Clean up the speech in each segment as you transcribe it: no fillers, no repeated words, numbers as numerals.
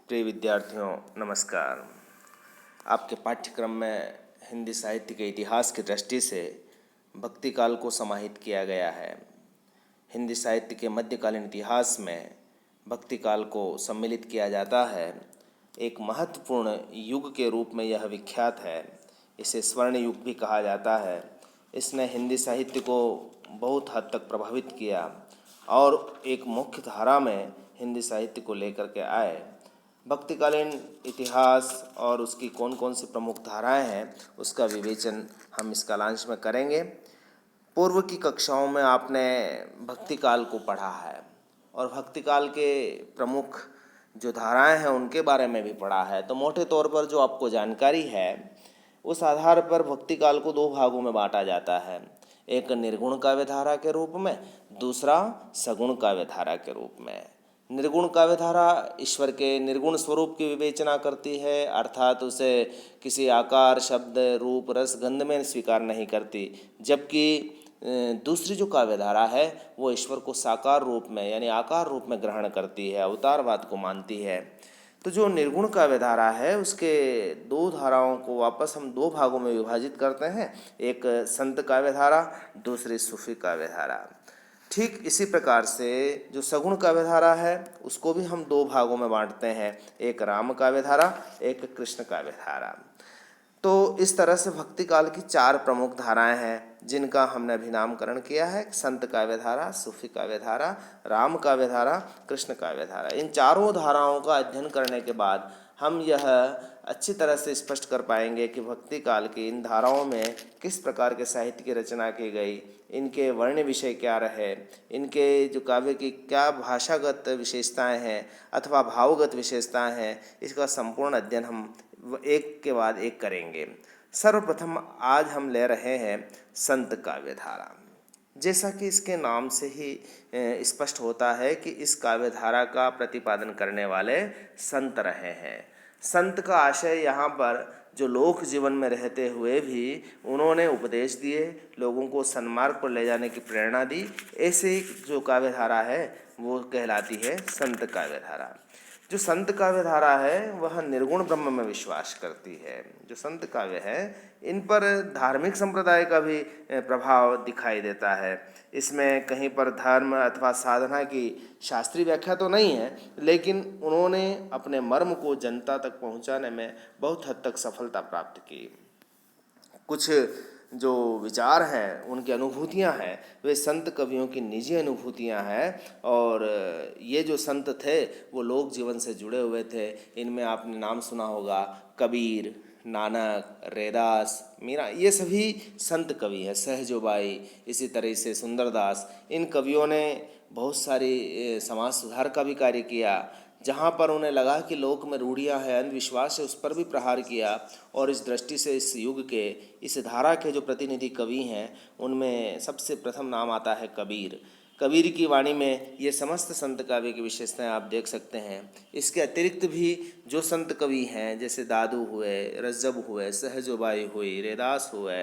प्रिय विद्यार्थियों नमस्कार। आपके पाठ्यक्रम में हिंदी साहित्य के इतिहास की दृष्टि से भक्ति काल को समाहित किया गया है। हिंदी साहित्य के मध्यकालीन इतिहास में भक्ति काल को सम्मिलित किया जाता है। एक महत्वपूर्ण युग के रूप में यह विख्यात है। इसे स्वर्ण युग भी कहा जाता है। इसने हिंदी साहित्य को बहुत हद तक प्रभावित किया और एक मुख्य धारा में हिंदी साहित्य को लेकर के आए। भक्तिकालीन इतिहास और उसकी कौन कौन सी प्रमुख धाराएं हैं उसका विवेचन हम इस कालांश में करेंगे। पूर्व की कक्षाओं में आपने भक्ति काल को पढ़ा है और भक्ति काल के प्रमुख जो धाराएं हैं उनके बारे में भी पढ़ा है। तो मोटे तौर पर जो आपको जानकारी है उस आधार पर भक्ति काल को दो भागों में बांटा जाता है, एक निर्गुण काव्य धारा के रूप में, दूसरा सगुण काव्य धारा के रूप में। निर्गुण काव्य धारा ईश्वर के निर्गुण स्वरूप की विवेचना करती है, अर्थात उसे किसी आकार, शब्द, रूप, रस, गंध में स्वीकार नहीं करती, जबकि दूसरी जो काव्य धारा है वो ईश्वर को साकार रूप में यानी आकार रूप में ग्रहण करती है, अवतारवाद को मानती है। तो जो निर्गुण काव्य धारा है उसके दो धाराओं को वापस हम दो भागों में विभाजित करते हैं, एक संत काव्य धारा, दूसरी सूफी काव्य धारा। ठीक इसी प्रकार से जो सगुण काव्य धारा है उसको भी हम दो भागों में बांटते हैं, एक राम काव्य धारा, एक कृष्ण काव्य धारा। तो इस तरह से भक्ति काल की चार प्रमुख धाराएं हैं जिनका हमने अभी नामकरण किया है, संत काव्य धारा, सूफी काव्य धारा, राम काव्य धारा, कृष्ण काव्य धारा। इन चारों धाराओं का अध्ययन करने के बाद हम यह अच्छी तरह से स्पष्ट कर पाएंगे कि भक्ति काल की इन धाराओं में किस प्रकार के साहित्य की रचना की गई, इनके वर्ण विषय क्या रहे, इनके जो काव्य की क्या भाषागत विशेषताएं हैं अथवा भावगत विशेषताएं हैं, इसका संपूर्ण अध्ययन हम एक के बाद एक करेंगे। सर्वप्रथम आज हम ले रहे हैं संत काव्य धारा। जैसा कि इसके नाम से ही स्पष्ट होता है कि इस काव्य धारा का प्रतिपादन करने वाले संत रहे हैं। संत का आशय यहाँ पर जो लोक जीवन में रहते हुए भी उन्होंने उपदेश दिए, लोगों को सन्मार्ग पर ले जाने की प्रेरणा दी, ऐसे जो काव्य धारा है वो कहलाती है संत काव्य धारा। जो संत काव्य धारा है वह निर्गुण ब्रह्म में विश्वास करती है। जो संत काव्य है इन पर धार्मिक संप्रदाय का भी प्रभाव दिखाई देता है। इसमें कहीं पर धर्म अथवा साधना की शास्त्रीय व्याख्या तो नहीं है, लेकिन उन्होंने अपने मर्म को जनता तक पहुंचाने में बहुत हद तक सफलता प्राप्त की। कुछ जो विचार हैं उनकी अनुभूतियां हैं वे संत कवियों की निजी अनुभूतियां हैं और ये जो संत थे वो लोक जीवन से जुड़े हुए थे। इनमें आपने नाम सुना होगा कबीर, नानक, रैदास, मीरा, ये सभी संत कवि हैं। सहजोबाई, इसी तरह से सुंदरदास, इन कवियों ने बहुत सारी समाज सुधार का भी कार्य किया। जहाँ पर उन्हें लगा कि लोक में रूढ़ियाँ हैं, अंधविश्वास है, उस पर भी प्रहार किया। और इस दृष्टि से इस युग के इस धारा के जो प्रतिनिधि कवि हैं उनमें सबसे प्रथम नाम आता है कबीर। कबीर की वाणी में ये समस्त संत काव्य की विशेषताएं आप देख सकते हैं। इसके अतिरिक्त भी जो संत कवि हैं जैसे दादू हुए, रज्जब हुए, सहजोबाई हुई, रैदास हुए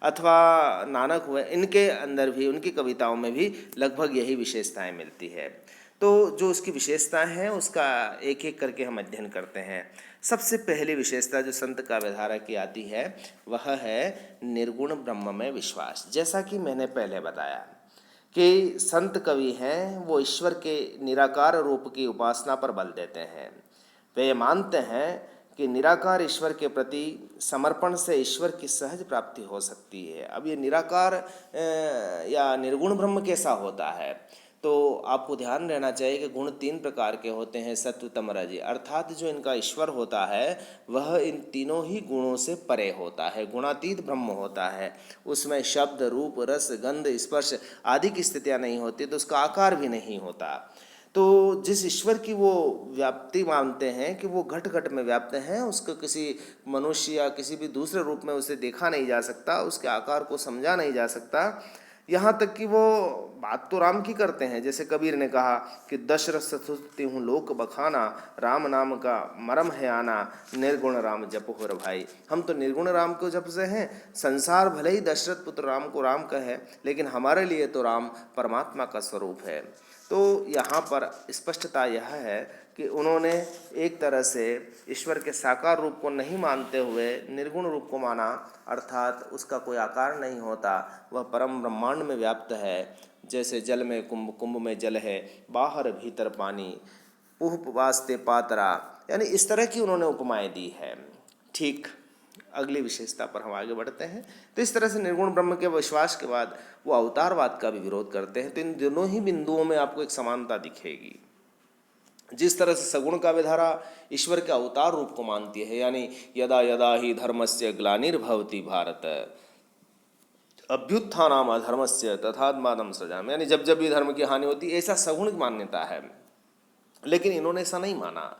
अथवा नानक हुए, इनके अंदर भी उनकी कविताओं में भी लगभग यही विशेषताएं मिलती है। तो जो उसकी विशेषताएं हैं उसका एक एक करके हम अध्ययन करते हैं। सबसे पहली विशेषता जो संत काव्य धारा की आती है वह है निर्गुण ब्रह्म में विश्वास। जैसा कि मैंने पहले बताया कि संत कवि हैं वो ईश्वर के निराकार रूप की उपासना पर बल देते हैं। वे मानते हैं कि निराकार ईश्वर के प्रति समर्पण से ईश्वर की सहज प्राप्ति हो सकती है। अब ये निराकार या निर्गुण ब्रह्म कैसा होता है, तो आपको ध्यान रहना चाहिए कि गुण तीन प्रकार के होते हैं, सत्व, तम, रज। अर्थात जो इनका ईश्वर होता है वह इन तीनों ही गुणों से परे होता है, गुणातीत ब्रह्म होता है। उसमें शब्द, रूप, रस, गंध, स्पर्श आदि की स्थितियाँ नहीं होती, तो उसका आकार भी नहीं होता। तो जिस ईश्वर की वो व्याप्ति मानते हैं कि वो घट घट में व्याप्त हैं, उसको किसी मनुष्य या किसी भी दूसरे रूप में उसे देखा नहीं जा सकता, उसके आकार को समझा नहीं जा सकता। यहाँ तक कि वो बात तो राम की करते हैं। जैसे कबीर ने कहा कि दशरथ सतुति हूँ लोक बखाना, राम नाम का मरम है आना, निर्गुण राम जप हो रे भाई। हम तो निर्गुण राम को जप से हैं। संसार भले ही दशरथ पुत्र राम को राम कहे, लेकिन हमारे लिए तो राम परमात्मा का स्वरूप है। तो यहाँ पर स्पष्टता यह है कि उन्होंने एक तरह से ईश्वर के साकार रूप को नहीं मानते हुए निर्गुण रूप को माना, अर्थात उसका कोई आकार नहीं होता, वह परम ब्रह्मांड में व्याप्त है। जैसे जल में कुंभ, कुंभ में जल है, बाहर भीतर पानी, पुह वास्ते पातरा, यानी इस तरह की उन्होंने उपमाएं दी है। ठीक, अगली विशेषता पर हम आगे बढ़ते हैं। तो इस तरह से निर्गुण ब्रह्म के विश्वास के बाद वो अवतारवाद का भी विरोध करते हैं। तो इन दोनों ही बिंदुओं में आपको एक समानता दिखेगी। जिस तरह से सगुण का विधारा ईश्वर के अवतार रूप को मानती है, यानी यदा यदा ही धर्मस्य ग्लानिर्भवति भारत अभ्युत्थानाम अधर्मस्य तथात्मानं सृजामि, यानी जब जब भी धर्म की हानि होती है, ऐसा सगुण की मान्यता है। लेकिन इन्होंने ऐसा नहीं माना।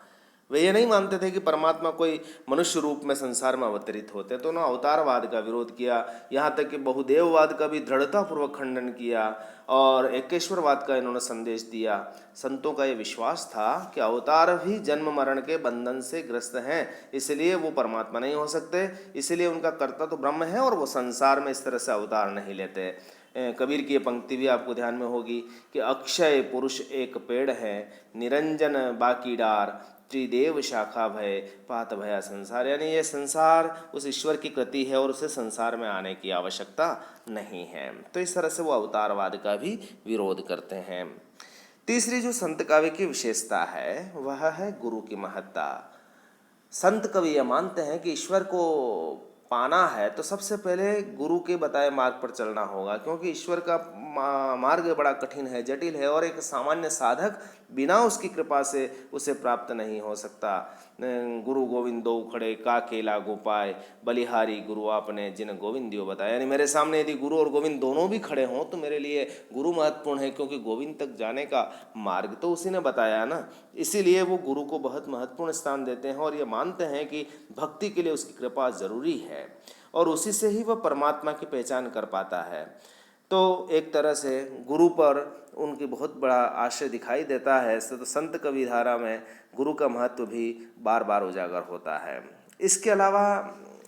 वे ये नहीं मानते थे कि परमात्मा कोई मनुष्य रूप में संसार में अवतरित होते, तो उन्होंने अवतारवाद का विरोध किया। यहाँ तक कि बहुदेववाद का भी दृढ़तापूर्वक खंडन किया और एकेश्वरवाद का इन्होंने संदेश दिया। संतों का ये विश्वास था कि अवतार भी जन्म मरण के बंधन से ग्रस्त हैं, इसलिए वो परमात्मा नहीं हो सकते, इसलिए उनका कर्ता तो ब्रह्म है और वो संसार में इस तरह से अवतार नहीं लेते। कबीर की ये पंक्ति भी आपको ध्यान में होगी कि अक्षय पुरुष एक पेड़ है, निरंजन बाकी डार, त्रिदेव शाखा भय पात भया संसार, यानी ये संसार उस ईश्वर की कृति है और उसे संसार में आने की आवश्यकता नहीं है। तो इस तरह से वो अवतारवाद का भी विरोध करते हैं। तीसरी जो संत काव्य की विशेषता है वह है गुरु की महत्ता। संत कवि ये मानते हैं कि ईश्वर को पाना है तो सबसे पहले गुरु के बताए मार्ग पर चलना होगा, क्योंकि ईश्वर का मार्ग बड़ा कठिन है, जटिल है, और एक सामान्य साधक बिना उसकी कृपा से उसे प्राप्त नहीं हो सकता। गुरु गोविंद दो खड़े का केला गोपाय, बलिहारी गुरु आपने जिन गोविंदियो बताया, यानी मेरे सामने यदि गुरु और गोविंद दोनों भी खड़े हों तो मेरे लिए गुरु महत्वपूर्ण है, क्योंकि गोविंद तक जाने का मार्ग तो उसी ने बताया ना। इसीलिए वो गुरु को बहुत महत्वपूर्ण स्थान देते हैं और ये मानते हैं कि भक्ति के लिए उसकी कृपा जरूरी है और उसी से ही वह परमात्मा की पहचान कर पाता है। तो एक तरह से गुरु पर उनकी बहुत बड़ा आश्रय दिखाई देता है। तो संत कवि धारा में गुरु का महत्व भी बार बार उजागर होता है। इसके अलावा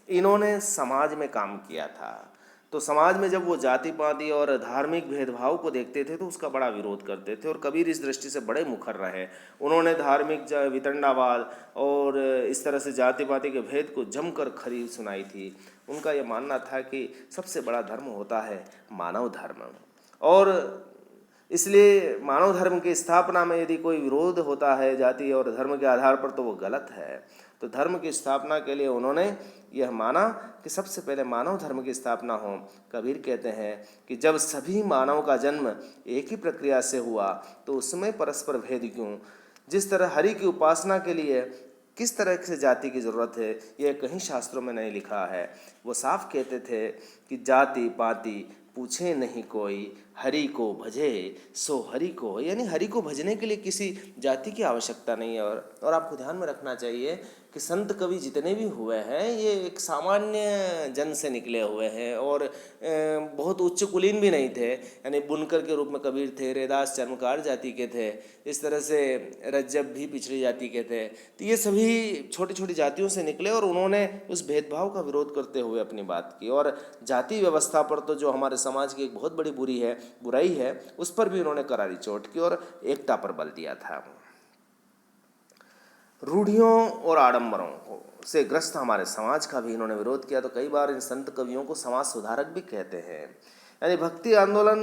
इन्होंने समाज में काम किया था, तो समाज में जब वो जाति पाति और धार्मिक भेदभाव को देखते थे तो उसका बड़ा विरोध करते थे, और कबीर इस दृष्टि से बड़े मुखर रहे। उन्होंने धार्मिक वितंडावाद और इस तरह से जाति पाति के भेद को जमकर खरी सुनाई थी। उनका यह मानना था कि सबसे बड़ा धर्म होता है मानव धर्म, और इसलिए मानव धर्म की स्थापना में यदि कोई विरोध होता है जाति और धर्म के आधार पर तो वो गलत है। तो धर्म की स्थापना के लिए उन्होंने यह माना कि सबसे पहले मानव धर्म की स्थापना हो। कबीर कहते हैं कि जब सभी मानव का जन्म एक ही प्रक्रिया से हुआ तो उसमें परस्पर भेद क्यों। जिस तरह हरि की उपासना के लिए किस तरह से जाति की ज़रूरत है यह कहीं शास्त्रों में नहीं लिखा है। वो साफ कहते थे कि जाति पाति पूछे नहीं कोई, हरि को भजे सो हरि को, यानी हरि को भजने के लिए किसी जाति की आवश्यकता नहीं है। और आपको ध्यान में रखना चाहिए कि संत कवि जितने भी हुए हैं ये एक सामान्य जन से निकले हुए हैं और बहुत उच्च कुलीन भी नहीं थे, यानी बुनकर के रूप में कबीर थे, रैदास चर्मकार जाति के थे, इस तरह से रज्जब भी पिछड़ी जाति के थे। तो ये सभी छोटी छोटी जातियों से निकले और उन्होंने उस भेदभाव का विरोध करते हुए अपनी बात की। और जाति व्यवस्था पर तो जो हमारे समाज की एक बहुत बड़ी बुराई है उस पर भी उन्होंने करारी चोट की और एकता पर बल दिया था। रूढ़ियों और आडंबरों से ग्रस्त हमारे समाज का भी इन्होंने विरोध किया। तो कई बार इन संत कवियों को समाज सुधारक भी कहते हैं। यानी भक्ति आंदोलन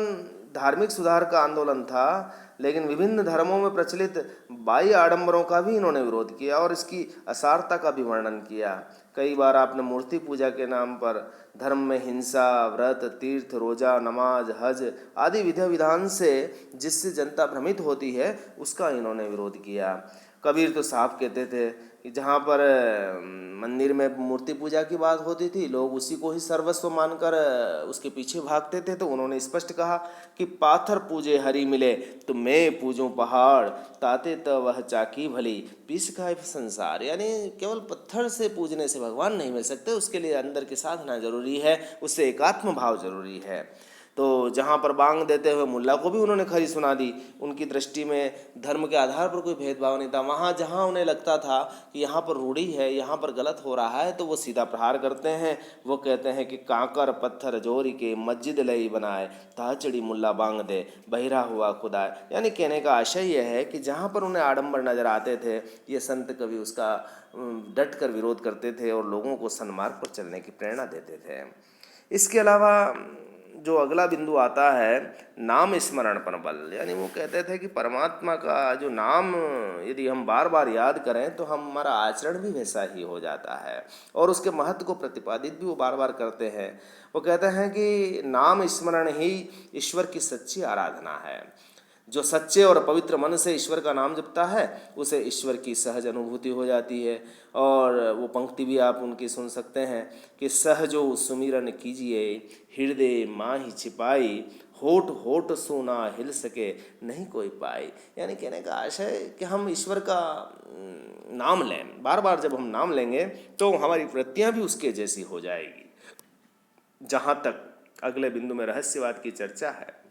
धार्मिक सुधार का आंदोलन था, लेकिन विभिन्न धर्मों में प्रचलित बाह्य आडंबरों का भी इन्होंने विरोध किया और इसकी असारता का भी वर्णन किया। कई बार आपने मूर्ति पूजा के नाम पर धर्म में हिंसा, व्रत, तीर्थ, रोजा, नमाज, हज आदि विधि विधान से जिससे जनता भ्रमित होती है उसका इन्होंने विरोध किया। कबीर तो साफ कहते थे कि जहाँ पर मंदिर में मूर्ति पूजा की बात होती थी लोग उसी को ही सर्वस्व मानकर उसके पीछे भागते थे। तो उन्होंने स्पष्ट कहा कि पाथर पूजे हरि मिले तो मैं पूजूं पहाड़, ताते त वह चाकी भली पीस खाए संसार। यानी केवल पत्थर से पूजने से भगवान नहीं मिल सकते, उसके लिए अंदर की साधना जरूरी है, उससे एकात्म भाव जरूरी है। तो जहाँ पर बांग देते हुए मुल्ला को भी उन्होंने खरी सुना दी। उनकी दृष्टि में धर्म के आधार पर कोई भेदभाव नहीं था। वहाँ जहाँ उन्हें लगता था कि यहाँ पर रूढ़ी है, यहाँ पर गलत हो रहा है, तो वो सीधा प्रहार करते हैं। वो कहते हैं कि कांकर पत्थर जोरी के मस्जिद लई बनाए, ताचड़ी मुल्ला बांग दे बहिरा हुआ खुदा। यानी कहने का आशय यह है कि जहाँ पर उन्हें आडंबर नजर आते थे, ये संत कवि उसका डट कर विरोध करते थे और लोगों को सन्मार्ग पर चलने की प्रेरणा देते थे। इसके अलावा जो अगला बिंदु आता है, नाम स्मरण पर बल। यानी वो कहते थे कि परमात्मा का जो नाम यदि हम बार बार याद करें तो हमारा आचरण भी वैसा ही हो जाता है, और उसके महत्व को प्रतिपादित भी वो बार बार करते हैं। वो कहते हैं कि नाम स्मरण ही ईश्वर की सच्ची आराधना है। जो सच्चे और पवित्र मन से ईश्वर का नाम जपता है उसे ईश्वर की सहज अनुभूति हो जाती है। और वो पंक्ति भी आप उनकी सुन सकते हैं कि सहजो सुमिरन कीजिए, हृदय माहि छिपाई, होठ होठ सुना हिल सके नहीं कोई पाई। यानी कहने का आशय कि हम ईश्वर का नाम लें, बार बार जब हम नाम लेंगे तो हमारी वृत्तियाँ भी उसके जैसी हो जाएगी। जहाँ तक अगले बिंदु में रहस्यवाद की चर्चा है,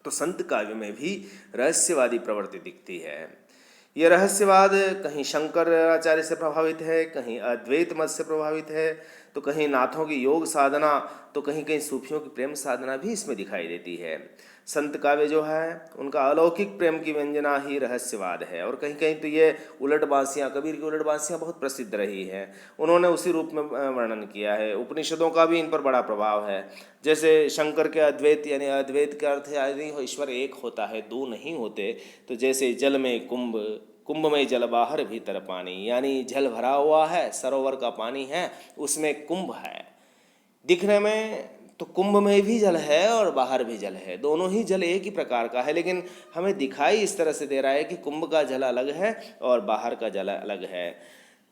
तो संत काव्य में भी रहस्यवादी प्रवृत्ति दिखती है। ये रहस्यवाद कहीं शंकराचार्य से प्रभावित है, कहीं अद्वैत मत से प्रभावित है, तो कहीं नाथों की योग साधना, तो कहीं कहीं सूफियों की प्रेम साधना भी इसमें दिखाई देती है। संत काव्य जो है उनका अलौकिक प्रेम की व्यंजना ही रहस्यवाद है। और कहीं कहीं तो ये उलट बांसियाँ, कबीर की उलट बांसियाँ बहुत प्रसिद्ध रही हैं, उन्होंने उसी रूप में वर्णन किया है। उपनिषदों का भी इन पर बड़ा प्रभाव है। जैसे शंकर के अद्वैत, यानी अद्वैत का अर्थ है यदि ईश्वर एक होता है, दो नहीं होते, तो जैसे जल में कुंभ, कुंभ में जल बाहर भीतर पानी, यानी जल भरा हुआ है, सरोवर का पानी है, उसमें कुंभ है। दिखने में तो कुंभ में भी जल है और बाहर भी जल है, दोनों ही जल एक ही प्रकार का है, लेकिन हमें दिखाई इस तरह से दे रहा है कि कुंभ का जल अलग है और बाहर का जल अलग है।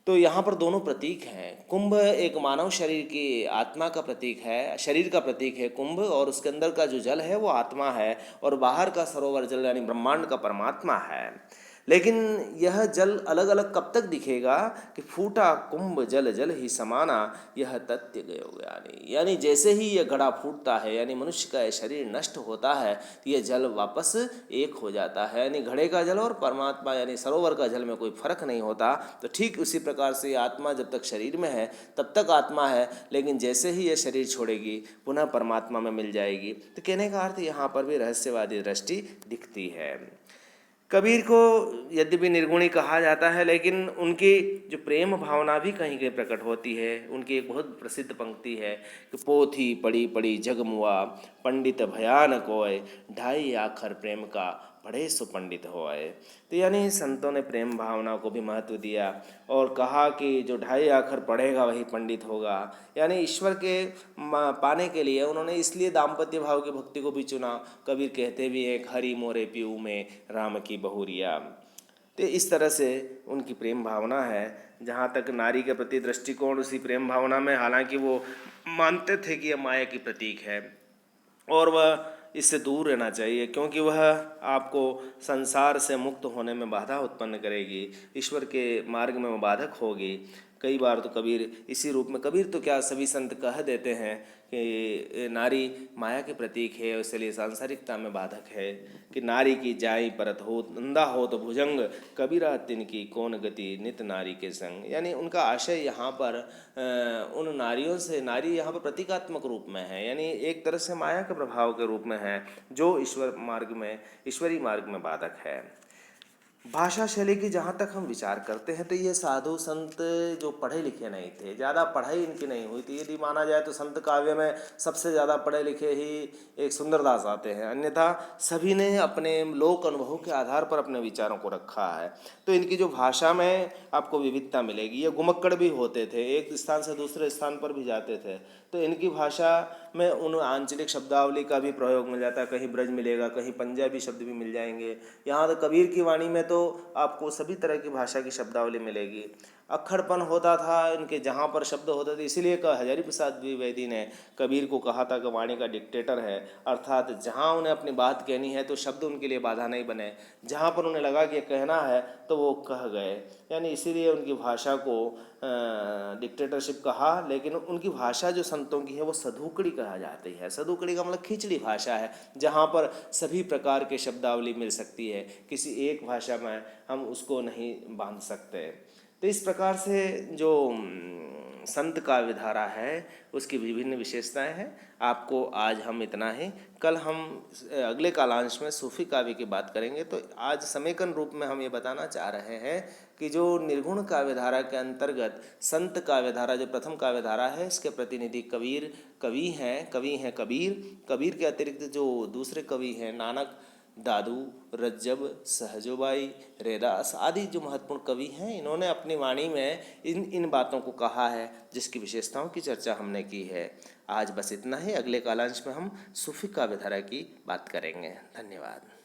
तो यहाँ पर दोनों प्रतीक हैं। कुंभ एक मानव शरीर की आत्मा का प्रतीक है, शरीर का प्रतीक है कुंभ, और उसके अंदर का जो जल है वो आत्मा है, और बाहर का सरोवर जल यानी ब्रह्मांड का परमात्मा है। लेकिन यह जल अलग अलग कब तक दिखेगा कि फूटा कुंभ जल जल ही समाना, यह तथ्य गयो ज्ञानी। यानी जैसे ही यह घड़ा फूटता है, यानी मनुष्य का यह शरीर नष्ट होता है, तो यह जल वापस एक हो जाता है। यानी घड़े का जल और परमात्मा यानी सरोवर का जल में कोई फर्क नहीं होता। तो ठीक उसी प्रकार से आत्मा जब तक शरीर में है तब तक आत्मा है, लेकिन जैसे ही यह शरीर छोड़ेगी पुनः परमात्मा में मिल जाएगी। तो कहने का अर्थ यहाँ पर भी रहस्यवादी दृष्टि दिखती है। कबीर को यद्यपि निर्गुणी कहा जाता है, लेकिन उनकी जो प्रेम भावना भी कहीं कहीं प्रकट होती है। उनकी एक बहुत प्रसिद्ध पंक्ति है कि पोथी पड़ी पड़ी जगमुआ, पंडित भयान कोय, ढाई आखर प्रेम का पढ़े सो पंडित होए। तो यानी संतों ने प्रेम भावना को भी महत्व दिया और कहा कि जो ढाई आखर पढ़ेगा वही पंडित होगा। यानी ईश्वर के पाने के लिए उन्होंने इसलिए दाम्पत्य भाव की भक्ति को भी चुना। कबीर कहते भी एक हरि मोरे पीऊ में राम की बहुरिया। तो इस तरह से उनकी प्रेम भावना है। जहाँ तक नारी के प्रति दृष्टिकोण उसी प्रेम भावना में, हालांकि वो मानते थे कि यह माया की प्रतीक है और वह इससे दूर रहना चाहिए, क्योंकि वह आपको संसार से मुक्त होने में बाधा उत्पन्न करेगी, ईश्वर के मार्ग में वह बाधक होगी। कई बार तो कबीर इसी रूप में, कबीर तो क्या सभी संत कह देते हैं कि नारी माया के प्रतीक है, इसलिए सांसारिकता में बाधक है। कि नारी की जाई परत हो नंदा हो तो भुजंग, कबीरा तिनकी कौन गति नित नारी के संग। यानी उनका आशय यहाँ पर उन नारियों से, नारी यहाँ पर प्रतीकात्मक रूप में है, यानी एक तरह से माया के प्रभाव के रूप में है, जो ईश्वरी मार्ग में बाधक है। भाषा शैली की जहाँ तक हम विचार करते हैं तो ये साधु संत जो पढ़े लिखे नहीं थे, ज़्यादा पढ़ाई इनकी नहीं हुई थी। यदि माना जाए तो संत काव्य में सबसे ज़्यादा पढ़े लिखे ही एक सुंदरदास आते हैं, अन्यथा सभी ने अपने लोक अनुभव के आधार पर अपने विचारों को रखा है। तो इनकी जो भाषा में आपको विविधता मिलेगी। ये घुमक्कड़ भी होते थे, एक स्थान से दूसरे स्थान पर भी जाते थे, तो इनकी भाषा में उन आंचलिक शब्दावली का भी प्रयोग मिल जाता है। कहीं ब्रज मिलेगा, कहीं पंजाबी शब्द भी मिल जाएंगे। यहाँ तो कबीर की वाणी में तो तो आपको सभी तरह की भाषा की शब्दावली मिलेगी। अक्खड़पन होता था इनके जहाँ पर शब्द होते थे, इसीलिए हजारी प्रसाद द्विवेदी ने कबीर को कहा था कि वाणी का डिक्टेटर है, अर्थात जहाँ उन्हें अपनी बात कहनी है तो शब्द उनके लिए बाधा नहीं बने, जहाँ पर उन्हें लगा कि कहना है तो वो कह गए। यानी इसीलिए उनकी भाषा को डिक्टेटरशिप कहा। लेकिन उनकी भाषा जो संतों की है वो सधुकड़ी कहा जाती है। सधुकड़ी का मतलब खिचड़ी भाषा है, जहाँ पर सभी प्रकार के शब्दावली मिल सकती है, किसी एक भाषा में हम उसको नहीं बांध सकते। तो इस प्रकार से जो संत काव्य धारा है उसकी विभिन्न विशेषताएं हैं। आपको आज हम इतना ही, कल हम अगले कालांश में सूफी काव्य की बात करेंगे। तो आज समेकन रूप में हम ये बताना चाह रहे हैं कि जो निर्गुण काव्य धारा के अंतर्गत संत काव्य धारा जो प्रथम काव्य धारा है, इसके प्रतिनिधि कवि हैं कबीर। कबीर के अतिरिक्त जो दूसरे कवि हैं नानक, दादू, रज्जब, सहजोबाई, रैदास आदि जो महत्वपूर्ण कवि हैं, इन्होंने अपनी वाणी में इन बातों को कहा है जिसकी विशेषताओं की चर्चा हमने की है। आज बस इतना ही। अगले कालांश में हम सूफी काव्य धारा की बात करेंगे। धन्यवाद।